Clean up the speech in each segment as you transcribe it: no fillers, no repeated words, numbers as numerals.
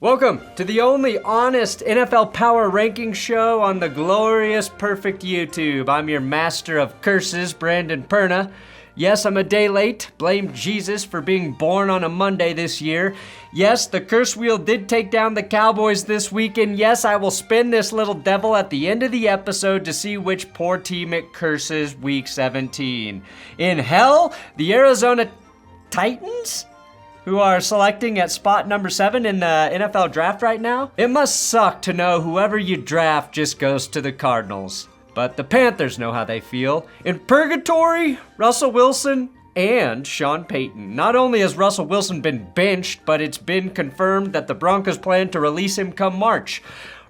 Welcome to the only honest NFL power ranking show on the glorious, perfect YouTube. I'm your master of curses, Brandon Perna. Yes, I'm a day late. Blame Jesus for being born on a Monday this year. Yes, the curse wheel did take down the Cowboys this week, and yes, I will spin this little devil at the end of the episode to see which poor team it curses week 17. In hell, the Arizona Titans, who are selecting at spot number 7 in the NFL draft right now. It must suck to know whoever you draft just goes to the Cardinals. But the Panthers know how they feel. In purgatory, Russell Wilson and Sean Payton. Not only has Russell Wilson been benched, but it's been confirmed that the Broncos plan to release him come March.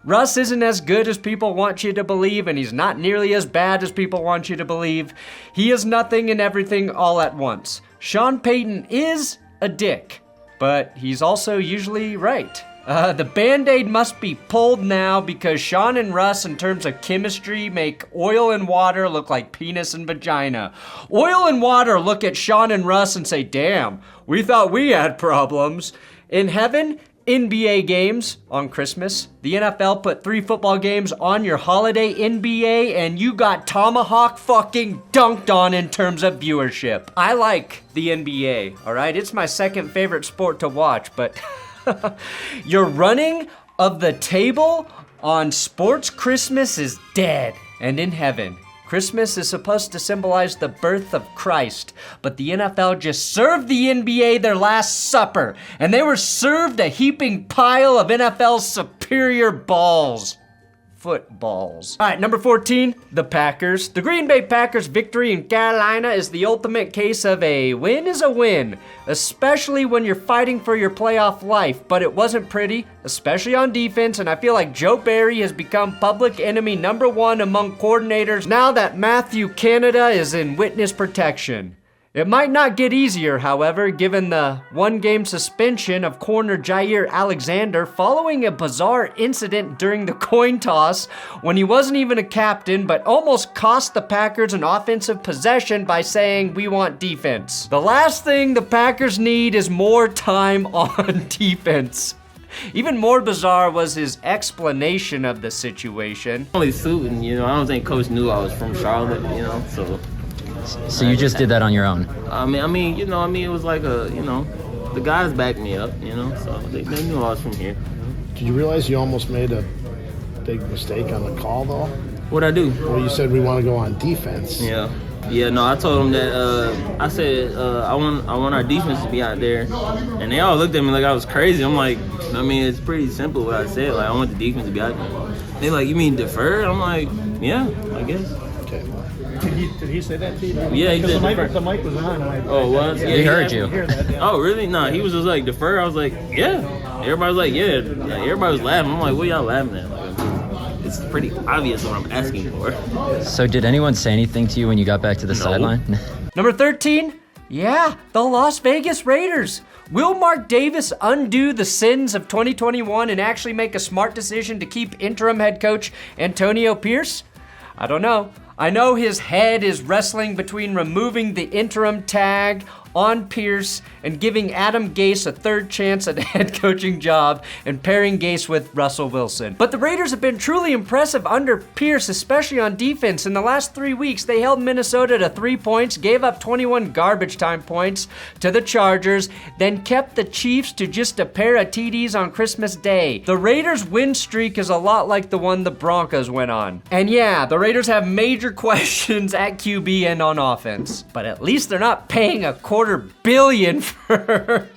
Russ isn't as good as people want you to believe, and he's not nearly as bad as people want you to believe. He is nothing and everything all at once. Sean Payton is a dick, but he's also usually right. The Band-Aid must be pulled now because Sean and Russ, in terms of chemistry, make oil and water look like penis and vagina. Oil and water look at Sean and Russ and say, damn, we thought we had problems. In heaven, NBA games on Christmas. The NFL put 3 football games on your holiday NBA, and you got tomahawk fucking dunked on in terms of viewership. I like the NBA, all right? It's my second favorite sport to watch, but your running of the table on sports Christmas is dead. And in heaven, Christmas is supposed to symbolize the birth of Christ, but the NFL just served the NBA their last supper, and they were served a heaping pile of NFL's superior balls. Footballs. All right, number 14, the Packers. The Green Bay Packers' victory in Carolina is the ultimate case of a win is a win, especially when you're fighting for your playoff life, but it wasn't pretty, especially on defense, and I feel like Joe Barry has become public enemy number 1 among coordinators now that Matthew Canada is in witness protection. It might not get easier, however, given the 1-game suspension of corner Jair Alexander following a bizarre incident during the coin toss when he wasn't even a captain but almost cost the Packers an offensive possession by saying, "We want defense." The last thing the Packers need is more time on defense. Even more bizarre was his explanation of the situation. Only suiting, I don't think Coach knew I was from Charlotte, So you just did that on your own? I mean, it was like the guys backed me up, so they knew I was from here. Did you realize you almost made a big mistake on the call, though? What'd I do? Well, you said we want to go on defense. Yeah, no, I told them that, I said, I want our defense to be out there, and they all looked at me like I was crazy. I'm like, it's pretty simple what I said, like, I want the defense to be out there. They like, you mean defer? I'm like, yeah, I guess. Okay. Did he say that to you? Yeah, he did. The mic was on. Oh, what? He heard you. Oh, really? No, he was just like, defer? I was like, yeah. Everybody was like, yeah. Everybody was laughing. I'm like, what y'all laughing at? Like, it's pretty obvious what I'm asking for. So did anyone say anything to you when you got back to the sideline? Number 13, yeah, the Las Vegas Raiders. Will Mark Davis undo the sins of 2021 and actually make a smart decision to keep interim head coach Antonio Pierce? I don't know. I know his head is wrestling between removing the interim tag on Pierce and giving Adam Gase a third chance at a head coaching job and pairing Gase with Russell Wilson. But the Raiders have been truly impressive under Pierce, especially on defense. In the last 3 weeks, they held Minnesota to 3 points, gave up 21 garbage time points to the Chargers, then kept the Chiefs to just a pair of TDs on Christmas Day. The Raiders' win streak is a lot like the one the Broncos went on. And yeah, the Raiders have major questions at QB and on offense, but at least they're not paying a $250 million for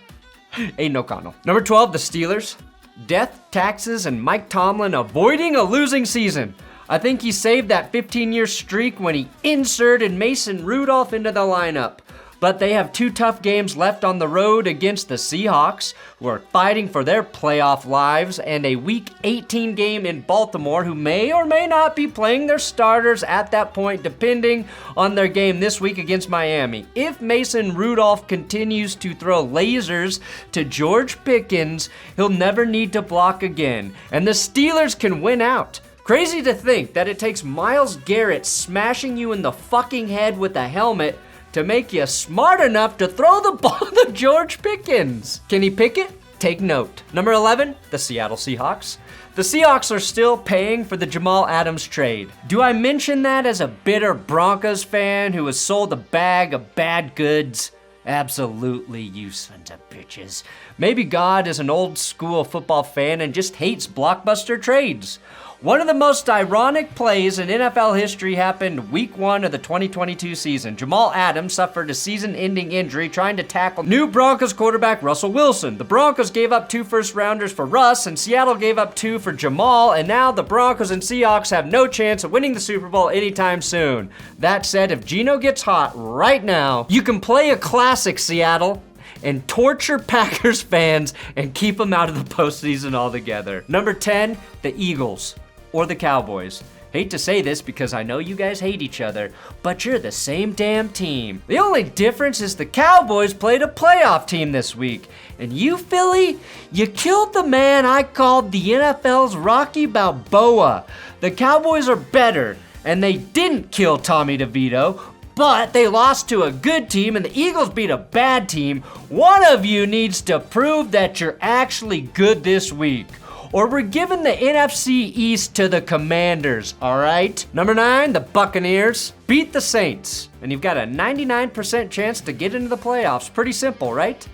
Aiden O'Connell. Number 12, the Steelers. Death, taxes, and Mike Tomlin avoiding a losing season. I think he saved that 15-year streak when he inserted Mason Rudolph into the lineup. But they have 2 tough games left on the road against the Seahawks, who are fighting for their playoff lives, and a Week 18 game in Baltimore, who may or may not be playing their starters at that point, depending on their game this week against Miami. If Mason Rudolph continues to throw lasers to George Pickens, he'll never need to block again, and the Steelers can win out. Crazy to think that it takes Myles Garrett smashing you in the fucking head with a helmet to make you smart enough to throw the ball to George Pickens. Can he pick it? take note. Number 11, the Seattle Seahawks. The Seahawks are still paying for the Jamal Adams trade. Do I mention that as a bitter Broncos fan who was sold a bag of bad goods? Absolutely, you sons of bitches. Maybe God is an old school football fan and just hates blockbuster trades. One of the most ironic plays in NFL history happened week 1 of the 2022 season. Jamal Adams suffered a season-ending injury trying to tackle new Broncos quarterback Russell Wilson. The Broncos gave up 2 first-rounders for Russ, and Seattle gave up 2 for Jamal, and now the Broncos and Seahawks have no chance of winning the Super Bowl anytime soon. That said, if Geno gets hot right now, you can play a classic, Seattle, and torture Packers fans and keep them out of the postseason altogether. Number 10, the Eagles. Or the Cowboys. Hate to say this because I know you guys hate each other, but you're the same damn team. The only difference is the Cowboys played a playoff team this week. And you, Philly, you killed the man I called the NFL's Rocky Balboa. The Cowboys are better, and they didn't kill Tommy DeVito, but they lost to a good team and the Eagles beat a bad team. One of you needs to prove that you're actually good this week, or we're giving the NFC East to the Commanders, all right? Number 9, the Buccaneers beat the Saints, and you've got a 99% chance to get into the playoffs. Pretty simple, right?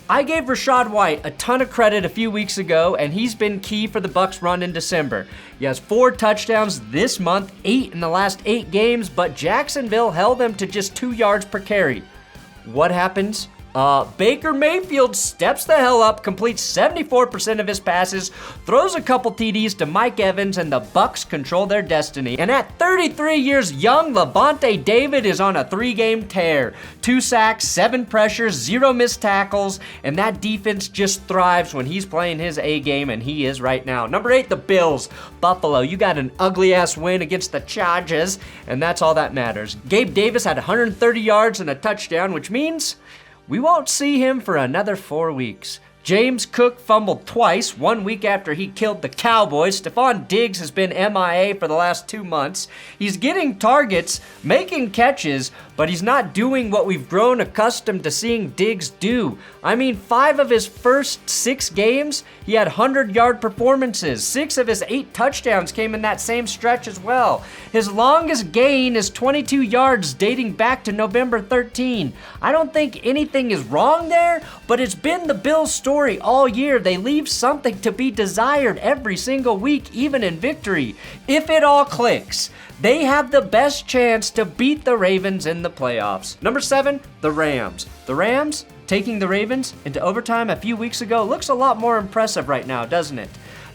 I gave Rachaad White a ton of credit a few weeks ago, and he's been key for the Bucs' run in December. He has 4 touchdowns this month, 8 in the last 8 games, but Jacksonville held him to just 2 yards per carry. What happens? Baker Mayfield steps the hell up, completes 74% of his passes, throws a couple TDs to Mike Evans, and the Bucs control their destiny. And at 33 years young, Levante David is on a 3-game tear. 2 sacks, 7 pressures, 0 missed tackles, and that defense just thrives when he's playing his A game, and he is right now. Number 8, the Bills. Buffalo, you got an ugly-ass win against the Chargers, and that's all that matters. Gabe Davis had 130 yards and a touchdown, which means we won't see him for another 4 weeks. James Cook fumbled twice, 1 week after he killed the Cowboys. Stefon Diggs has been MIA for the last 2 months. He's getting targets, making catches, but he's not doing what we've grown accustomed to seeing Diggs do. I mean, 5 of his first 6 games, he had 100-yard performances. 6 of his 8 touchdowns came in that same stretch as well. His longest gain is 22 yards dating back to November 13. I don't think anything is wrong there, but it's been the Bills' story all year. They leave something to be desired every single week, even in victory. If it all clicks, they have the best chance to beat the Ravens in the playoffs. Number 7, the Rams. The Rams taking the Ravens into overtime a few weeks ago looks a lot more impressive right now, doesn't it?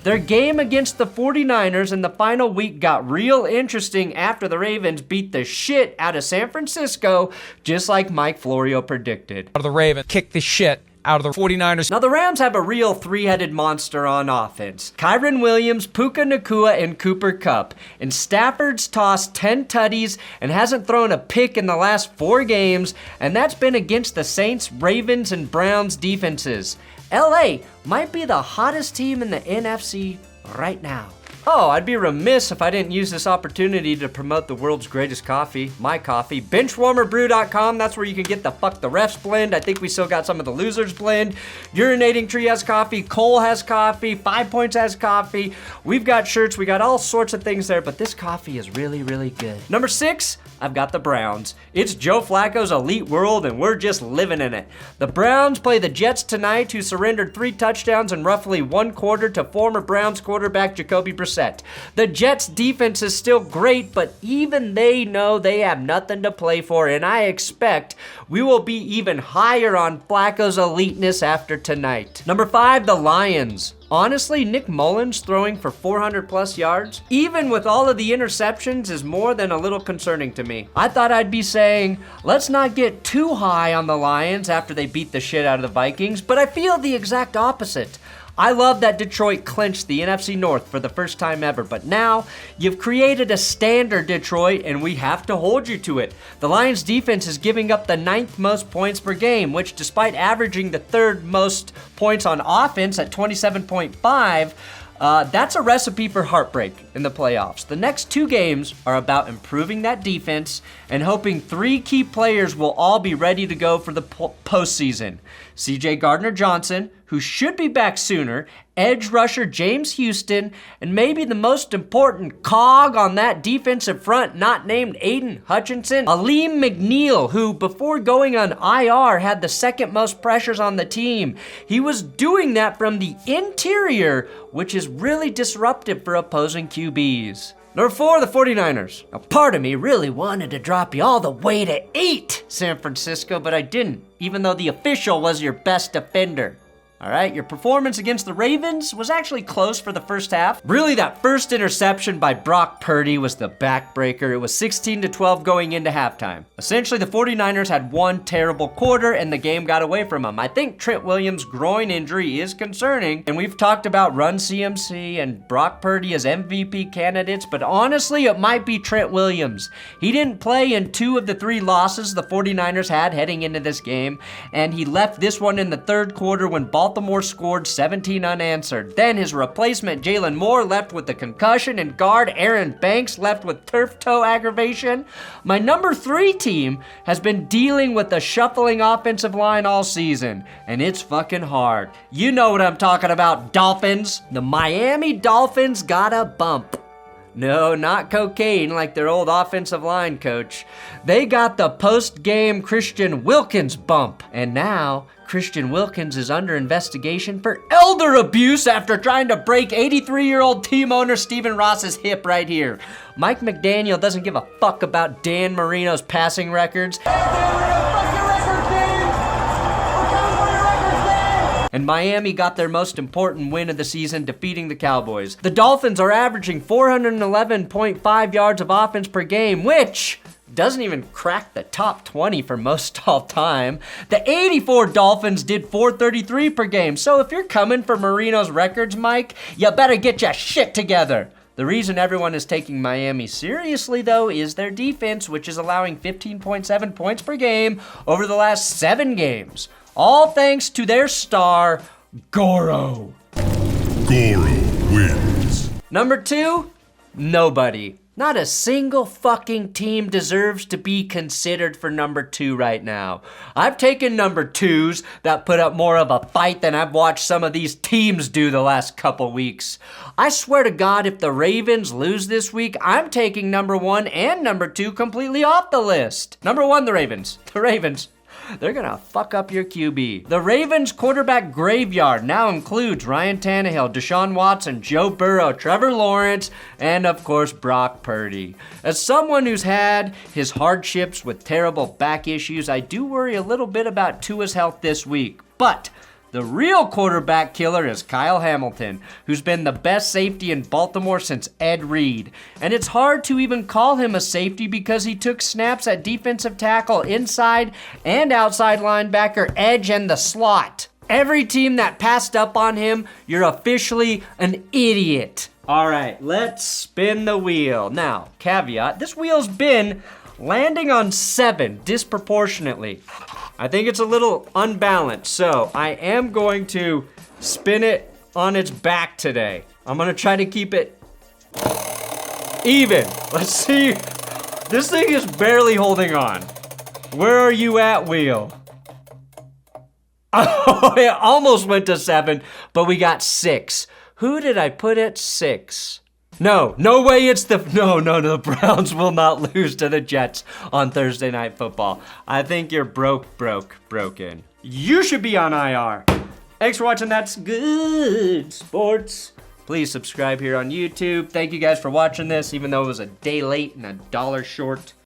Their game against the 49ers in the final week got real interesting after the Ravens beat the shit out of San Francisco, just like Mike Florio predicted. The Ravens kicked the shit out of the 49ers. Now the Rams have a real 3-headed monster on offense. Kyron Williams, Puka Nacua, and Cooper Kupp. And Stafford's tossed 10 tutties and hasn't thrown a pick in the last 4 games, and that's been against the Saints, Ravens, and Browns defenses. LA might be the hottest team in the NFC right now. Oh, I'd be remiss if I didn't use this opportunity to promote the world's greatest coffee, my coffee, Benchwarmerbrew.com. That's where you can get the Fuck the Refs blend. I think we still got some of the Losers blend. Urinating Tree has coffee. Cole has coffee. 5 Points has coffee. We've got shirts. We got all sorts of things there, but this coffee is really, really good. Number 6, I've got the Browns. It's Joe Flacco's elite world, and we're just living in it. The Browns play the Jets tonight, who surrendered 3 touchdowns in roughly 1 quarter to former Browns quarterback Jacoby Brissett. The Jets' defense is still great, but even they know they have nothing to play for, and I expect we will be even higher on Flacco's eliteness after tonight. Number 5, the Lions. Honestly, Nick Mullins throwing for 400 plus yards, even with all of the interceptions, is more than a little concerning to me. I thought I'd be saying, let's not get too high on the Lions after they beat the shit out of the Vikings, but I feel the exact opposite. I love that Detroit clinched the NFC North for the first time ever, but now you've created a standard, Detroit, and we have to hold you to it. The Lions defense is giving up the 9th most points per game, which despite averaging the 3rd most points on offense at 27.5, That's a recipe for heartbreak in the playoffs. The next 2 games are about improving that defense and hoping 3 key players will all be ready to go for the postseason. C.J. Gardner-Johnson, who should be back sooner, edge rusher James Houston, and maybe the most important cog on that defensive front not named Aiden Hutchinson, Aleem McNeil, who before going on IR had the second most pressures on the team. He was doing that from the interior, which is really disruptive for opposing QBs. Number 4, the 49ers. Now, part of me really wanted to drop you all the way to 8, San Francisco, but I didn't, even though the official was your best defender. All right, your performance against the Ravens was actually close for the first half. Really, that first interception by Brock Purdy was the backbreaker. It was 16-12 going into halftime. Essentially, the 49ers had one terrible quarter and the game got away from them. I think Trent Williams' groin injury is concerning, and we've talked about Run CMC and Brock Purdy as MVP candidates, but honestly, it might be Trent Williams. He didn't play in 2 of the 3 losses the 49ers had heading into this game, and he left this one in the third quarter when Baltimore scored 17 unanswered. Then his replacement, Jalen Moore, left with the concussion, and guard Aaron Banks left with turf toe aggravation. My number 3 team has been dealing with the shuffling offensive line all season, and it's fucking hard. You know what I'm talking about, Dolphins. The Miami Dolphins got a bump. No, not cocaine like their old offensive line coach. They got the post-game Christian Wilkins bump. And now, Christian Wilkins is under investigation for elder abuse after trying to break 83-year-old team owner Stephen Ross's hip right here. Mike McDaniel doesn't give a fuck about Dan Marino's passing records. And Miami got their most important win of the season, defeating the Cowboys. The Dolphins are averaging 411.5 yards of offense per game, which doesn't even crack the top 20 for most all time. The 84 Dolphins did 433 per game. So if you're coming for Marino's records, Mike, you better get your shit together. The reason everyone is taking Miami seriously, though, is their defense, which is allowing 15.7 points per game over the last 7 games. All thanks to their star, Goro. Goro wins. Number 2, nobody. Not a single fucking team deserves to be considered for number 2 right now. I've taken number 2s that put up more of a fight than I've watched some of these teams do the last couple weeks. I swear to God, if the Ravens lose this week, I'm taking number 1 and number 2 completely off the list. Number 1, the Ravens. The Ravens. They're gonna fuck up your QB. The Ravens quarterback graveyard now includes Ryan Tannehill, Deshaun Watson, Joe Burrow, Trevor Lawrence, and of course Brock Purdy. As someone who's had his hardships with terrible back issues, I do worry a little bit about Tua's health this week. But the real quarterback killer is Kyle Hamilton, who's been the best safety in Baltimore since Ed Reed. And it's hard to even call him a safety because he took snaps at defensive tackle, inside and outside linebacker, edge, and the slot. Every team that passed up on him, you're officially an idiot. All right, let's spin the wheel. Now, caveat, this wheel's been landing on 7 disproportionately. I think it's a little unbalanced, so I am going to spin it on its back today. I'm gonna try to keep it even. Let's see. This thing is barely holding on. Where are you at, wheel? Oh, it almost went to 7, but we got 6. Who did I put at 6? No way it's the Browns will not lose to the Jets on Thursday Night Football. I think you're broken. You should be on IR. Thanks for watching That's Good Sports. Please subscribe here on YouTube. Thank you guys for watching this, even though it was a day late and $1 short.